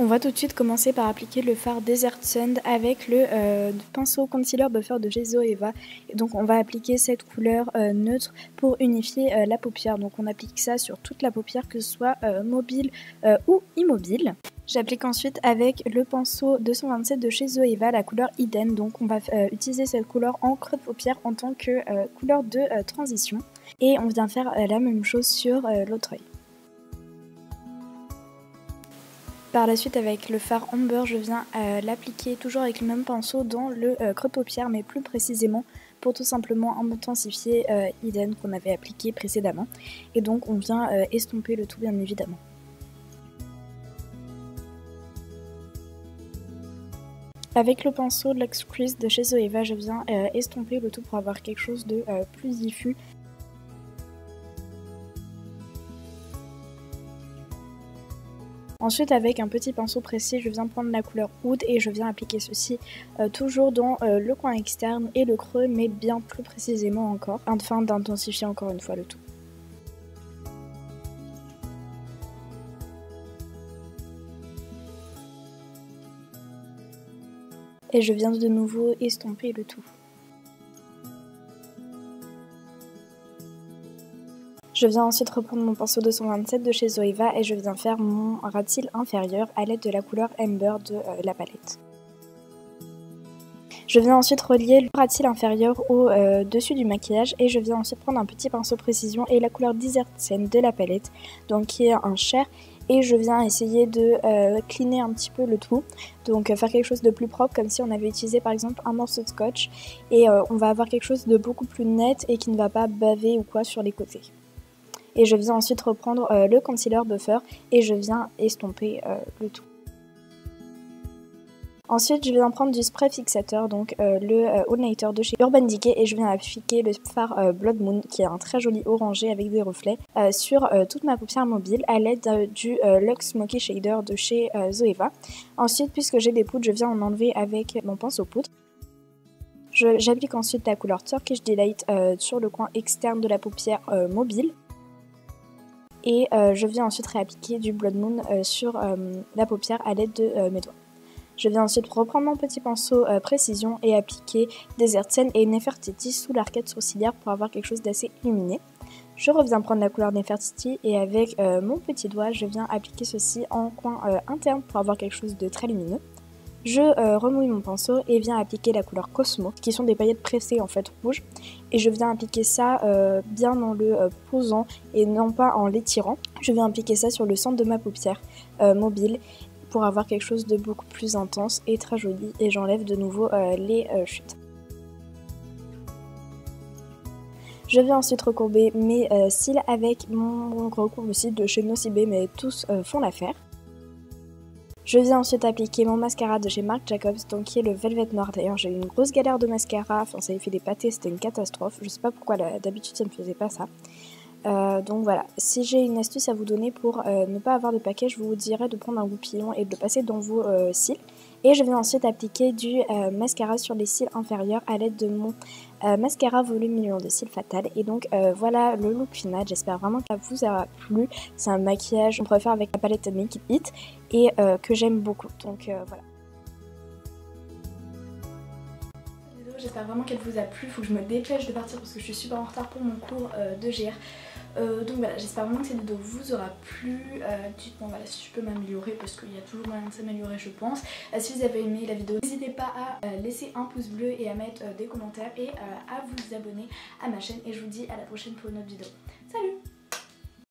On va tout de suite commencer par appliquer le fard Desert Sun avec le pinceau concealer buffer de chez Zoeva. Et donc on va appliquer cette couleur neutre pour unifier la paupière. Donc on applique ça sur toute la paupière, que ce soit mobile ou immobile. J'applique ensuite avec le pinceau 227 de chez Zoeva la couleur Hidden. Donc on va utiliser cette couleur en creux de paupière en tant que couleur de transition. Et on vient faire la même chose sur l'autre œil. Par la suite, avec le fard Amber, je viens l'appliquer toujours avec le même pinceau dans le creux de paupière, mais plus précisément pour tout simplement intensifier Hidden qu'on avait appliqué précédemment. Et donc on vient estomper le tout, bien évidemment. Avec le pinceau Luxe Crease de chez Zoeva, je viens estomper le tout pour avoir quelque chose de plus diffus. Ensuite, avec un petit pinceau précis, je viens prendre la couleur Oud et je viens appliquer ceci toujours dans le coin externe et le creux, mais bien plus précisément encore, afin d'intensifier encore une fois le tout. Et je viens de nouveau estomper le tout. Je viens ensuite reprendre mon pinceau 227 de chez Zoeva et je viens faire mon ras de cils inférieur à l'aide de la couleur Amber de la palette. Je viens ensuite relier le ras de cils inférieur au dessus du maquillage et je viens ensuite prendre un petit pinceau précision et la couleur Desert Sun de la palette, donc qui est un chair, et je viens essayer de cleaner un petit peu le tout, donc faire quelque chose de plus propre, comme si on avait utilisé par exemple un morceau de scotch, et on va avoir quelque chose de beaucoup plus net et qui ne va pas baver ou quoi sur les côtés. Et je viens ensuite reprendre le concealer buffer et je viens estomper le tout. Ensuite, je viens prendre du spray fixateur, donc le All Nighter de chez Urban Decay, et je viens appliquer le fard Blood Moon, qui est un très joli orangé avec des reflets, sur toute ma paupière mobile à l'aide du Luxe Smoky Shader de chez Zoeva. Ensuite, puisque j'ai des poudres, je viens en enlever avec mon pinceau poudre. J'applique ensuite la couleur Turkish Delight sur le coin externe de la paupière mobile. Et je viens ensuite réappliquer du Blood Moon sur la paupière à l'aide de mes doigts. Je viens ensuite reprendre mon petit pinceau précision et appliquer Desert Sun et Nefertiti sous l'arcade sourcilière pour avoir quelque chose d'assez illuminé. Je reviens prendre la couleur Nefertiti et avec mon petit doigt, je viens appliquer ceci en coin interne pour avoir quelque chose de très lumineux. Je remouille mon pinceau et viens appliquer la couleur Cosmo, qui sont des paillettes pressées en fait rouges. Et je viens appliquer ça bien en le posant et non pas en l'étirant. Je viens appliquer ça sur le centre de ma paupière mobile pour avoir quelque chose de beaucoup plus intense et très joli. Et j'enlève de nouveau les chutes. Je viens ensuite recourber mes cils avec mon recourbe-cils de chez Nocibé, mais tous font l'affaire. Je viens ensuite appliquer mon mascara de chez Marc Jacobs, donc qui est le Velvet Noir. D'ailleurs j'ai eu une grosse galère de mascara, enfin ça avait fait des pâtés, c'était une catastrophe. Je sais pas pourquoi d'habitude ça ne faisait pas ça. Donc voilà, si j'ai une astuce à vous donner pour ne pas avoir de paquet, je vous dirais de prendre un goupillon et de le passer dans vos cils. Et je viens ensuite appliquer du mascara sur les cils inférieurs à l'aide de mon mascara volume million de cils fatal. Et donc voilà le look final, j'espère vraiment que ça vous a plu. C'est un maquillage qu'on pourrait faire avec la palette Make It It et que j'aime beaucoup, donc voilà. J'espère vraiment qu'elle vous a plu, faut que je me dépêche de partir parce que je suis super en retard pour mon cours de GR. Donc voilà, j'espère vraiment que cette vidéo vous aura plu. Dites-moi voilà, si je peux m'améliorer parce qu'il y a toujours moyen de s'améliorer je pense. Si vous avez aimé la vidéo, n'hésitez pas à laisser un pouce bleu et à mettre des commentaires et à vous abonner à ma chaîne. Et je vous dis à la prochaine pour une autre vidéo.